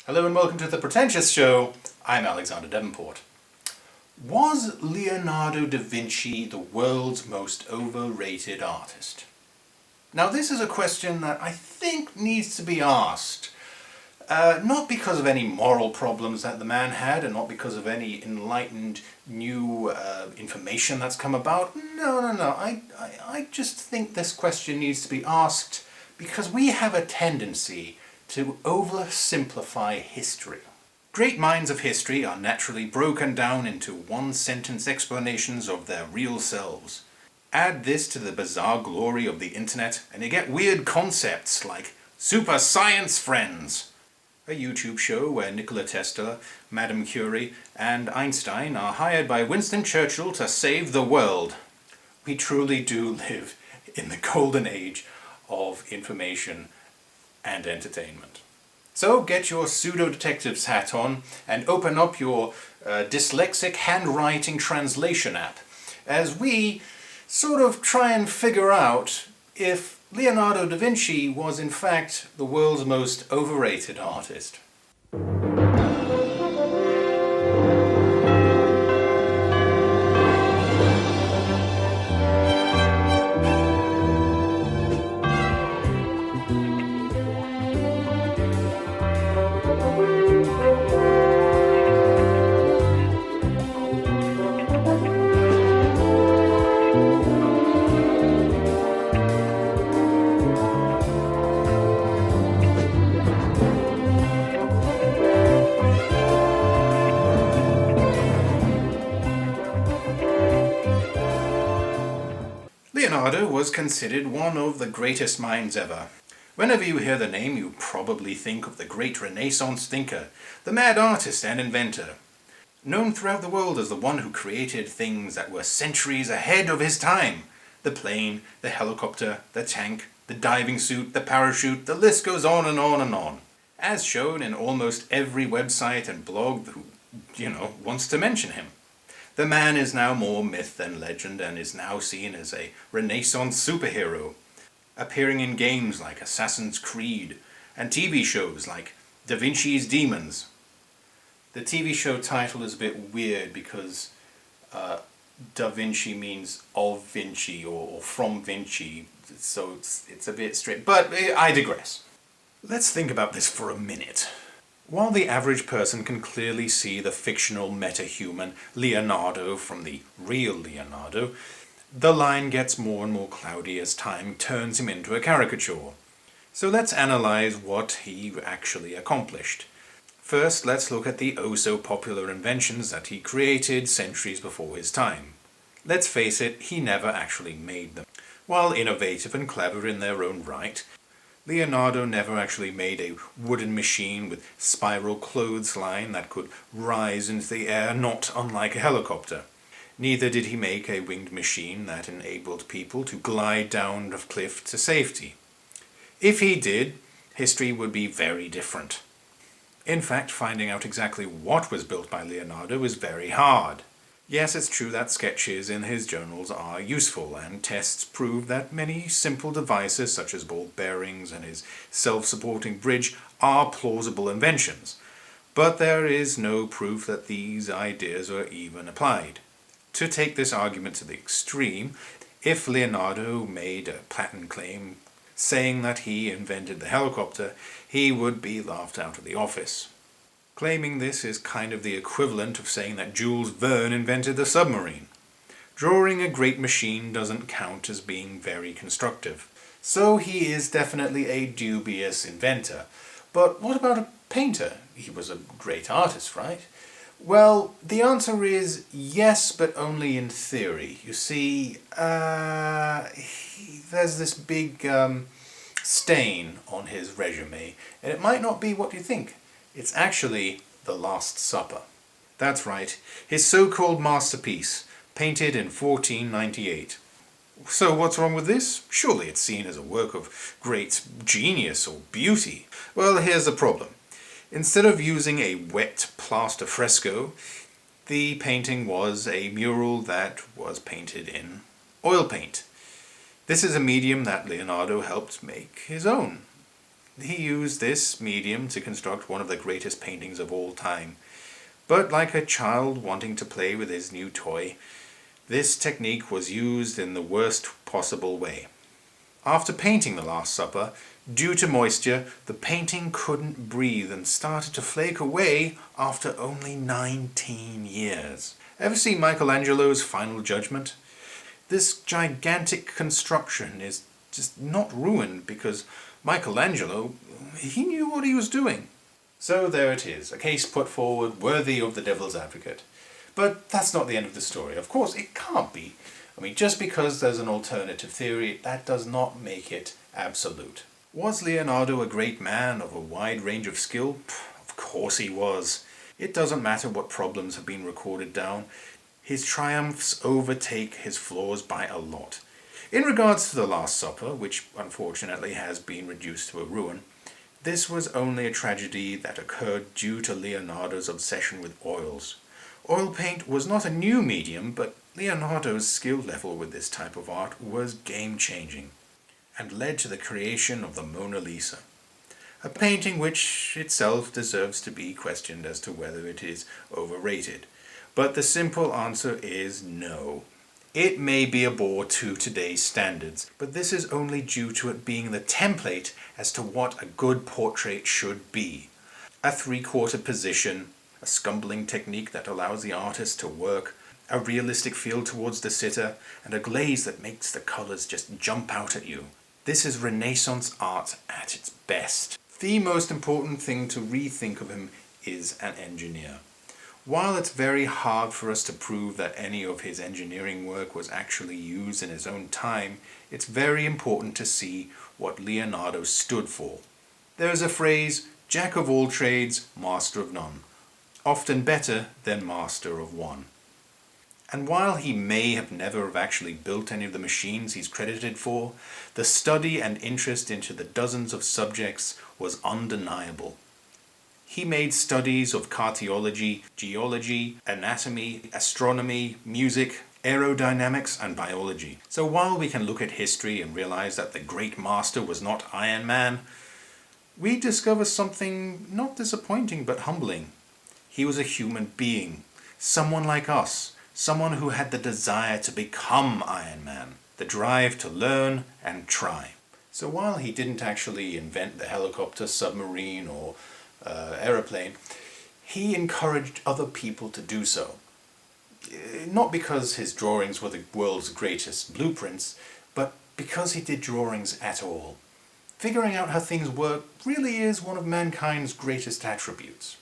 Hello and welcome to the Pretentious Show. I'm Alexander Davenport. Was Leonardo da Vinci the world's most overrated artist? Now this is a question that I think needs to be asked. Not because of any moral problems that the man had and not because of any enlightened new information that's come about. No. I just think this question needs to be asked because we have a tendency to oversimplify history. Great minds of history are naturally broken down into one-sentence explanations of their real selves. Add this to the bizarre glory of the internet and you get weird concepts like super science friends, a YouTube show where Nikola Tesla, Madame Curie and Einstein are hired by Winston Churchill to save the world. We truly do live in the golden age of information and entertainment. So get your pseudo-detective's hat on and open up your dyslexic handwriting translation app as we sort of try and figure out if Leonardo da Vinci was in fact the world's most overrated artist. Leonardo was considered one of the greatest minds ever. Whenever you hear the name, you probably think of the great Renaissance thinker, the mad artist and inventor. Known throughout the world as the one who created things that were centuries ahead of his time. The plane, the helicopter, the tank, the diving suit, the parachute, the list goes on and on and on. As shown in almost every website and blog who, wants to mention him. The man is now more myth than legend and is now seen as a Renaissance superhero, appearing in games like Assassin's Creed and TV shows like Da Vinci's Demons. The TV show title is a bit weird because Da Vinci means of Vinci or from Vinci, so it's a bit strange, but I digress. Let's think about this for a minute. While the average person can clearly see the fictional meta-human Leonardo from the real Leonardo, the line gets more and more cloudy as time turns him into a caricature. So let's analyze what he actually accomplished. First, let's look at the oh-so-popular inventions that he created centuries before his time. Let's face it, he never actually made them. While innovative and clever in their own right, Leonardo never actually made a wooden machine with spiral clothesline that could rise into the air, not unlike a helicopter. Neither did he make a winged machine that enabled people to glide down a cliff to safety. If he did, history would be very different. In fact, finding out exactly what was built by Leonardo is very hard. Yes, it's true that sketches in his journals are useful, and tests prove that many simple devices such as ball bearings and his self-supporting bridge are plausible inventions. But there is no proof that these ideas are even applied. To take this argument to the extreme, if Leonardo made a patent claim saying that he invented the helicopter, he would be laughed out of the office. Claiming this is kind of the equivalent of saying that Jules Verne invented the submarine. Drawing a great machine doesn't count as being very constructive. So he is definitely a dubious inventor. But what about a painter? He was a great artist, right? Well, the answer is yes, but only in theory. You see, there's this big stain on his resume, and it might not be what you think. It's actually The Last Supper. That's right, his so-called masterpiece, painted in 1498. So what's wrong with this? Surely it's seen as a work of great genius or beauty. Well, here's the problem. Instead of using a wet plaster fresco, the painting was a mural that was painted in oil paint. This is a medium that Leonardo helped make his own. He used this medium to construct one of the greatest paintings of all time. But like a child wanting to play with his new toy, this technique was used in the worst possible way. After painting the Last Supper, due to moisture, the painting couldn't breathe and started to flake away after only 19 years. Ever see Michelangelo's Final Judgment? This gigantic construction is just not ruined because Michelangelo, he knew what he was doing. So there it is, a case put forward worthy of the devil's advocate. But that's not the end of the story. Of course, it can't be. I mean, just because there's an alternative theory, that does not make it absolute. Was Leonardo a great man of a wide range of skill? Of course he was. It doesn't matter what problems have been recorded down. His triumphs overtake his flaws by a lot. In regards to the Last Supper, which unfortunately has been reduced to a ruin, this was only a tragedy that occurred due to Leonardo's obsession with oils. Oil paint was not a new medium, but Leonardo's skill level with this type of art was game-changing, and led to the creation of the Mona Lisa. A painting which itself deserves to be questioned as to whether it is overrated. But the simple answer is no. It may be a bore to today's standards, but this is only due to it being the template as to what a good portrait should be. A three-quarter position, a scumbling technique that allows the artist to work, a realistic feel towards the sitter, and a glaze that makes the colors just jump out at you. This is Renaissance art at its best. The most important thing to rethink of him is an engineer. While it's very hard for us to prove that any of his engineering work was actually used in his own time, it's very important to see what Leonardo stood for. There is a phrase, "Jack of all trades, master of none," often better than master of one. And while he may have never have actually built any of the machines he's credited for, the study and interest into the dozens of subjects was undeniable. He made studies of cartology, geology, anatomy, astronomy, music, aerodynamics, and biology. So while we can look at history and realize that the great master was not Iron Man, we discover something not disappointing but humbling. He was a human being, someone like us, someone who had the desire to become Iron Man, the drive to learn and try. So while he didn't actually invent the helicopter, submarine, or aeroplane, he encouraged other people to do so. Not because his drawings were the world's greatest blueprints, but because he did drawings at all. Figuring out how things work really is one of mankind's greatest attributes.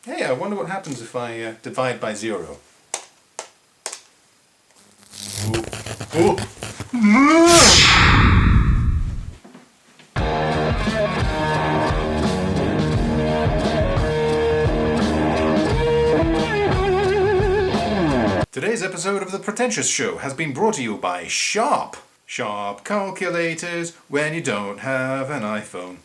Hey, I wonder what happens if I divide by 0. Ooh. Today's episode of The Pretentious Show has been brought to you by Sharp. Sharp calculators when you don't have an iPhone.